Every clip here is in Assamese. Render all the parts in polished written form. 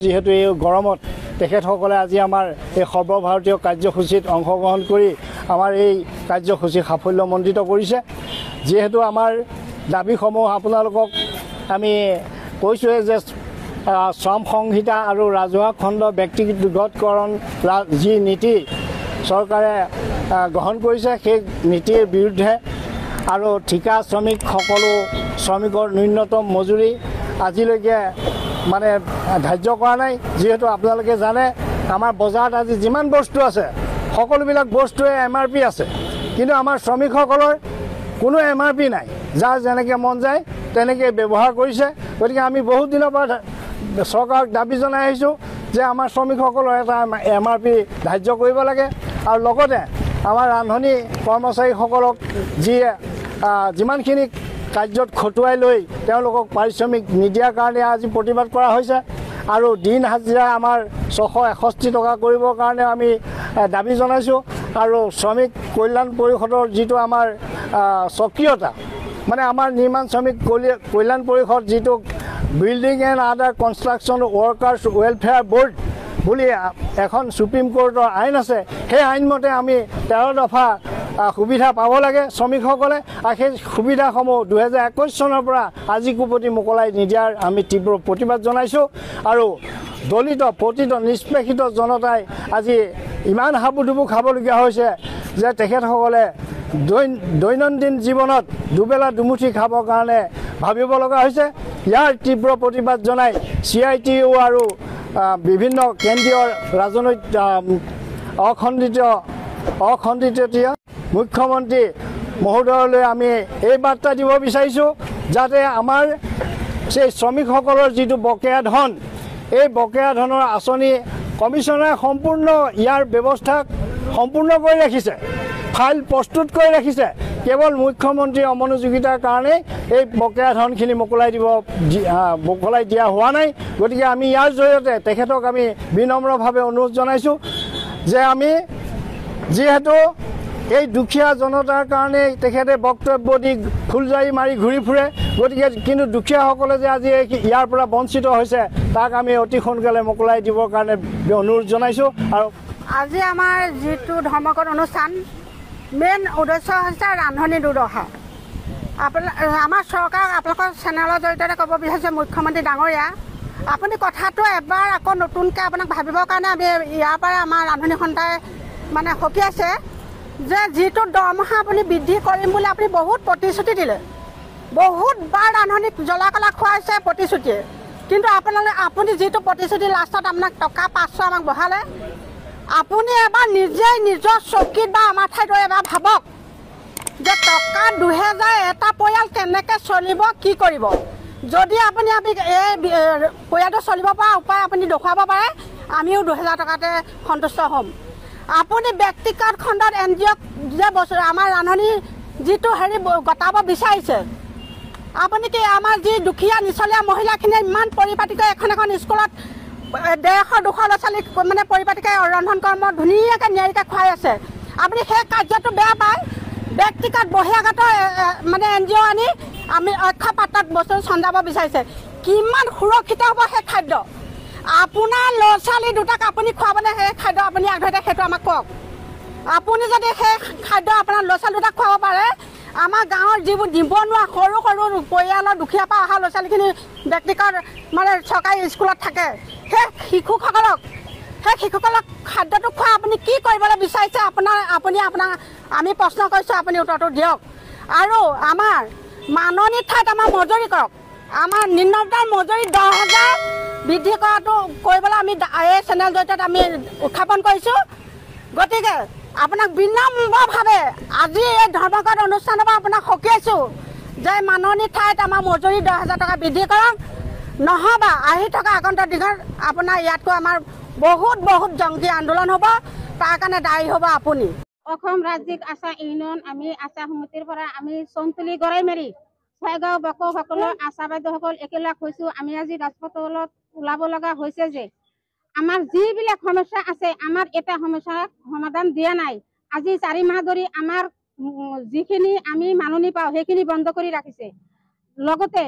যেহেতু এই গৰমত তেখেতসকলে আজি আমাৰ এই সৰ্বভাৰতীয় কাৰ্যসূচীত অংশগ্ৰহণ কৰি আমাৰ এই কাৰ্যসূচী সাফল্যমণ্ডিত কৰিছে। যেহেতু আমাৰ দাবীসমূহ আপোনালোকক আমি কৈছোঁৱে যে শ্ৰম সংহিতা আৰু ৰাজহুৱা খণ্ড ব্যক্তিগতকৰণ যি নীতি চৰকাৰে গ্ৰহণ কৰিছে সেই নীতিৰ বিৰুদ্ধে আৰু ঠিকা শ্ৰমিক সকলো শ্ৰমিকৰ ন্যূনতম মজুৰি আজিলৈকে মানে ধাৰ্য কৰা নাই। যেহেতু আপোনালোকে জানে আমাৰ বজাৰত আজি যিমান বস্তু আছে সকলোবিলাক বস্তুৱে MRP আছে, কিন্তু আমাৰ শ্ৰমিকসকলৰ কোনো MRP নাই। যাৰ যেনেকৈ মন যায় তেনেকৈ ব্যৱহাৰ কৰিছে। গতিকে আমি বহুত দিনৰ পৰা চৰকাৰক দাবী জনাই আহিছোঁ যে আমাৰ শ্ৰমিকসকলৰ এটা MRP ধাৰ্য কৰিব লাগে আৰু লগতে আমাৰ ৰান্ধনি কৰ্মচাৰীসকলক যিমানখিনি কাৰ্যত খটুৱাই লৈ তেওঁলোকক পাৰিশ্ৰমিক নিদিয়াৰ কাৰণে আজি প্ৰতিবাদ কৰা হৈছে আৰু দিন হাজিৰা আমাৰ 661 টকা কৰিবৰ কাৰণে আমি দাবী জনাইছোঁ। আৰু শ্ৰমিক কল্যাণ পৰিষদৰ যিটো আমাৰ সক্ৰিয়তা মানে আমাৰ নিৰ্মাণ শ্ৰমিক কল্যাণ পৰিষদ যিটো building and other construction workers welfare board বুলি এখন সুপ্ৰিম কোৰ্টৰ আইন আছে, সেই আইনমতে আমি 13 দফা সুবিধা পাব লাগে শ্ৰমিকসকলে। আৰু সেই সুবিধাসমূহ 2021 চনৰ পৰা আজি কোপতি মোকলাই নিদিয়াৰ আমি তীব্ৰ প্ৰতিবাদ জনাইছোঁ। আৰু দলিত পতিত নিষ্পেষিত জনতাই আজি ইমান হাবুডুবু খাবলগীয়া হৈছে যে তেখেতসকলে দৈনন্দিন জীৱনত দুবেলা দুমুঠি খাবৰ কাৰণে ভাবিব লগা হৈছে। ইয়াৰ তীব্ৰ প্ৰতিবাদ জনাই CITU আৰু বিভিন্ন কেন্দ্ৰীয় ৰাজনৈতিক অখণ্ডিত মুখ্যমন্ত্ৰী মহোদয়লৈ আমি এই বাৰ্তা দিব বিচাৰিছোঁ যাতে আমাৰ সেই শ্ৰমিকসকলৰ যিটো বকেয়া ধন এই বকেয়া ধনৰ আঁচনি কমিশ্যনাৰে সম্পূৰ্ণ ইয়াৰ ব্যৱস্থা সম্পূৰ্ণ কৰি ৰাখিছে, ফাইল প্ৰস্তুত কৰি ৰাখিছে। কেৱল মুখ্যমন্ত্ৰীৰ অমনোযোগিতাৰ কাৰণে এই বকেয়া ধনখিনি মোকলাই দিয়া হোৱা নাই। গতিকে আমি ইয়াৰ জৰিয়তে তেখেতক আমি বিনম্ৰভাৱে অনুৰোধ জনাইছোঁ যে আমি যিহেতু এই দুখীয়া জনতাৰ কাৰণে তেখেতে বক্তব্য দি ফুলজাৰি মাৰি ঘূৰি ফুৰে, গতিকে কিন্তু দুখীয়াসকলে যে আজি ইয়াৰ পৰা বঞ্চিত হৈছে তাক আমি অতি সোনকালে মোকলাই দিবৰ কাৰণে অনুৰোধ জনাইছোঁ। আৰু আজি আমাৰ যিটো ধৰ্মঘট অনুষ্ঠান মেইন উদ্দেশ্য হৈছে ৰান্ধনি দুৰ্দশা। আমাৰ চৰকাৰক আপোনালোকৰ চেনেলৰ জৰিয়তে ক'ব বিচাৰিছে মুখ্যমন্ত্ৰী ডাঙৰীয়া, আপুনি কথাটো এবাৰ আকৌ নতুনকৈ আপোনাক ভাবিবৰ কাৰণে আমি ইয়াৰ পৰা আমাৰ ৰান্ধনি সন্থাই মানে সকীয়াইছে যে যিটো দৰমহা আপুনি বৃদ্ধি কৰিম বুলি আপুনি বহুত প্ৰতিশ্ৰুতি দিলে, বহুতবাৰ ৰান্ধনিক জ্বলা কলা খুৱাইছে প্ৰতিশ্ৰুতিয়ে, কিন্তু আপুনি যিটো প্ৰতিশ্ৰুতি লাষ্টত আপোনাক টকা 500 আমাক বঢ়ালে। আপুনি এবাৰ নিজেই নিজৰ চকীত বা আমাৰ ঠাইত এবাৰ ভাবক যে টকা 2000 এটা পৰিয়াল কেনেকৈ চলিব, কি কৰিব। যদি আপুনি এই পৰিয়ালটো চলিব পৰা উপায় আপুনি দেখুৱাব পাৰে, আমিও 2000 টকাতে সন্তুষ্ট হ'ম। আপুনি ব্যক্তিগত খণ্ডত NGO যে বস্তু আমাৰ ৰান্ধনি যিটো গতাব বিচাৰিছে, আপুনি কি আমাৰ যি দুখীয়া নিচলীয়া মহিলাখিনিয়ে ইমান পৰিপাটিকৈ এখন স্কুলত 150-200 ল'ৰা ছোৱালীক মানে পৰিপাটিকৈ ৰন্ধন কৰ্ম ধুনীয়াকৈ নিয়াৰিকৈ খুৱাই আছে, আপুনি সেই কাৰ্যটো বেয়া পায়। ব্যক্তিগত বহিৰাগত মানে NGO আনি আমি অক্ষপাত্ৰত বস্তু চন্দাব বিচাৰিছে। কিমান সুৰক্ষিত হ'ব সেই খাদ্য? আপোনাৰ ল'ৰা ছোৱালী দুটাক আপুনি খুৱাবনে সেই খাদ্য? আপুনি আগতে সেইটো আমাক কওক। আপুনি যদি সেই খাদ্য আপোনাৰ ল'ৰা ছোৱালী দুটাক খুৱাব পাৰে, আমাৰ গাঁৱৰ যিবোৰ নিবনুৱা সৰু সৰু পৰিয়ালৰ দুখীয়াৰ পৰা অহা ল'ৰা ছোৱালীখিনি ব্যক্তিগত মানে চৰকাৰী স্কুলত থাকে, সেই শিশুসকলক খাদ্যটো খুৱাই আপুনি কি কৰিবলৈ বিচাৰিছে? আমি প্ৰশ্ন কৰিছোঁ, আপুনি উত্তৰটো দিয়ক। আৰু আমাৰ মাননি ঠাইত আমাৰ মজুৰি কৰক, আমাৰ নিম্নতৰ মজুৰি 10,000 বৃদ্ধি কৰাটো কৰিবলৈ আমি এই চেনেল জৰিয়তে আমি উত্থাপন কৰিছোঁ। গতিকে আপোনাক বিনম্ৰভাৱে আজি এই ধৰ্মঘট অনুষ্ঠানৰ পৰা আপোনাক সকীয়াইছোঁ যে মাননি ঠাইত আমাৰ মজুৰি 10,000 টকা বৃদ্ধি কৰক, নহ'বা আহি থকা আগন্তুক দিনত আপোনাৰ ইয়াতকৈ আমাৰ বহুত জংগী আন্দোলন হ'ব, তাৰ কাৰণে দায়ী হ'ব আপুনি। অসম ৰাজ্যিক আশা ইউনিয়ন আমি আশা সমিতিৰ পৰা আমি চনতুলি গৰাইমাৰী ছয়গাঁও বকসকলৰ আশা বাইদেউসকল একেলগ হৈছোঁ। আমি আজি ৰাজপথত ওলাব লগা হৈছে যে আমাৰ যিবিলাক সমস্যা আছে, আমাৰ এটা সমস্যাৰ সমাধান দিয়া নাই। আজি 4 মাহ ধৰি আমাৰ যিখিনি আমি মাননি পাওঁ সেইখিনি বন্ধ কৰি ৰাখিছে। লগতে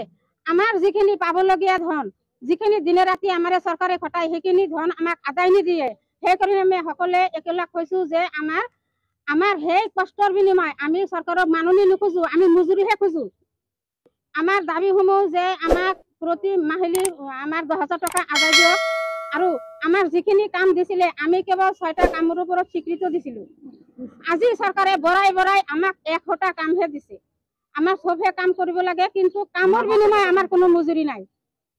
আমাৰ যিখিনি পাবলগীয়া ধন যিখিনি দিনে ৰাতি আমাৰ চৰকাৰে ঘটাই সেইখিনি ধন আমাক আদায় নিদিয়ে। সেইকাৰণে আমি সকলোৱে একেলগ হৈছো যে আমাৰ সেই কষ্টৰ বিনিময় আমি চৰকাৰক মাননি নোখোজো, আমি মজুৰিহে খোজো। আমাৰ দাবীসমূহ যে আমাক প্ৰতি মাহিলী আমাৰ 10,000 টকা আদায় দিয়ক, আৰু আমাৰ যিখিনি কাম দিছিলে আমি কেৱল 6টা কামৰ ওপৰত স্বীকৃতি দিছিলো। আজি চৰকাৰে বৰাই আমাক 100টা কামহে দিছে। আমাৰ চবে কাম কৰিব লাগে, কিন্তু কামৰ বিনিময় আমাৰ কোনো মজুৰি নাই।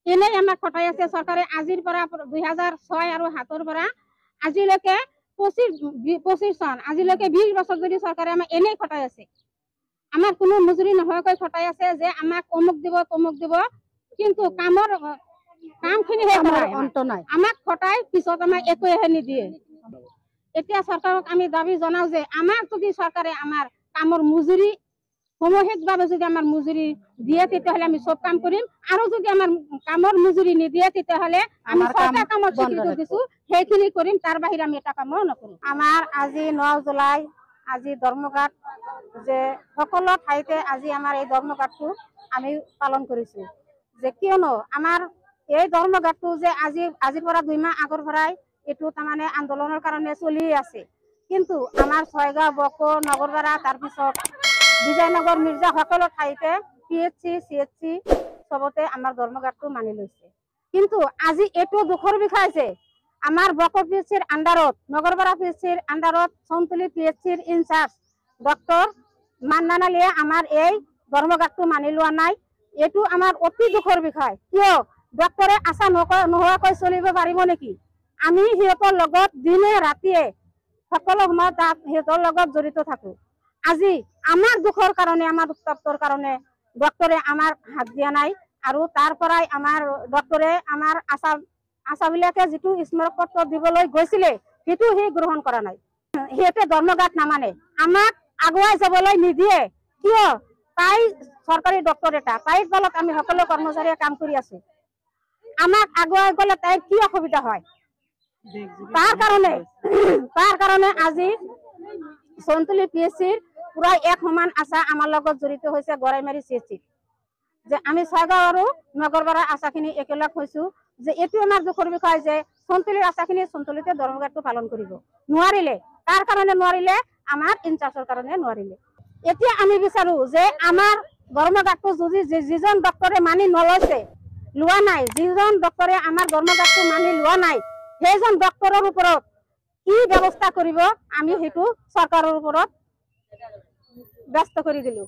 এনেই আমাক খটাই আছে চৰকাৰে। আজিৰ পৰা 2006 আৰু 7ৰ পৰা আজিলৈকে 25 চন, আজিলৈকে 20 বছৰ ধৰি চৰকাৰে আমাক এনেই খটাই আছে। আমাৰ কোনো মজুৰি নোহোৱাকৈ খটাই আছে যে আমাক অমুক দিব তমুক দিব, কিন্তু কামখিনিহে অন্ত নাই। আমাক খটাই পিছত আমাক একোহে নিদিয়ে। এতিয়া চৰকাৰক আমি দাবী জনাও যে আমাক যদি চৰকাৰে আমাৰ কামৰ মজুৰি সামূহিকভাৱে যদি আমাৰ মজুৰি দিয়ে তেতিয়াহ'লে আমি চব কাম কৰিম, আৰু যদি আমাৰ কামৰ মজুৰি নিদিয়ে তেতিয়াহ'লে আমি 6টা কামত স্বীকৃতি দিছো সেইখিনি কৰিম, তাৰ বাহিৰে আমি এটা কামো নকৰোঁ। আমাৰ আজি 9 জুলাই আজি ধৰ্মঘাট, যে সকলো ঠাইতে আজি আমাৰ এই ধৰ্মঘাটটো আমি পালন কৰিছো। যে কিয়নো আমাৰ এই ধৰ্মঘাটটো যে আজিৰ পৰা 2 মাহ আগৰ পৰাই এইটো তাৰমানে আন্দোলনৰ কাৰণে চলি আছে, কিন্তু আমাৰ ছয়গাঁও, বকো, নগৰপাৰা, তাৰপিছত বিজয়নগৰ, মিৰ্জা সকলো ঠাইতে PHC, CHC চবতে আমাৰ ধৰ্মঘাটটো মানি লৈছে। কিন্তু আজি এইটো দুখৰ বিষয় যে আমাৰ বকো PHCৰ আণ্ডাৰত, নগৰপাৰা PHCৰ আণ্ডাৰত চৌন্তলি PHCৰ ইনচাৰ্জ ডক্টৰ মান্নান আলীয়ে আমাৰ এই ধৰ্মঘাটটো মানি লোৱা নাই। এইটো আমাৰ অতি দুখৰ বিষয়। কিয় ডক্টৰে আশা নোহোৱাকৈ চলিব পাৰিব নেকি? আমি সিহঁতৰ লগত দিনে ৰাতিয়ে সকলো সময় তাত সিহঁতৰ লগত জড়িত থাকো। আজি আমাৰ দুখৰ কাৰণে, আমাৰ উত্তপ্তৰ কাৰণে ডক্টৰে আমাৰ হাত দিয়া নাই, আৰু তাৰ পৰাই আমাৰ ডক্টৰে আমাৰ আশাবিলাকে যিটো স্মাৰক পত্ৰ দিবলৈ গৈছিলে সেইটো সি গ্ৰহণ কৰা নাই। সিহঁতে ধৰ্মঘাট নামানে, আমাক আগুৱাই যাবলৈ নিদিয়ে। কিয়? তাই চৰকাৰী ডক্টৰ এটা, তাইৰ তলত আমি সকলো কৰ্মচাৰীয়ে কাম কৰি আছো। আমাক আগুৱাই গ'লে তাইৰ কি অসুবিধা হয়? তাৰ কাৰণে আজি চৌন্তলি PHCৰ পুৰা এক সমান আশা আমাৰ লগত জড়িত হৈছে গড়াইমাৰী CHC। যে আমি ছয়গাঁও আৰু নগৰপাৰা আশাখিনি একেলগ হৈছো যে এইটো আমাৰ দুখৰ বিষয় যে চৌন্তলিৰ আশাখিনি চৌন্তলিতে ধৰ্মঘাটটো পালন কৰিব নোৱাৰিলে। তাৰ কাৰণে নোৱাৰিলে, আমাৰ ইনচাৰ্জৰ কাৰণে নোৱাৰিলে। এতিয়া আমি বিচাৰো যে আমাৰ ধৰ্মঘাটটো যদি যিজন ডক্টৰে মানি লোৱা নাই, যিজন ডক্টৰে আমাৰ ধৰ্মঘাটটো মানি লোৱা নাই, সেইজন ডক্টৰৰ ওপৰত কি ব্যৱস্থা কৰিব আমি সেইটো চৰকাৰৰ ওপৰত ব্যস্ত কৰি দিলো।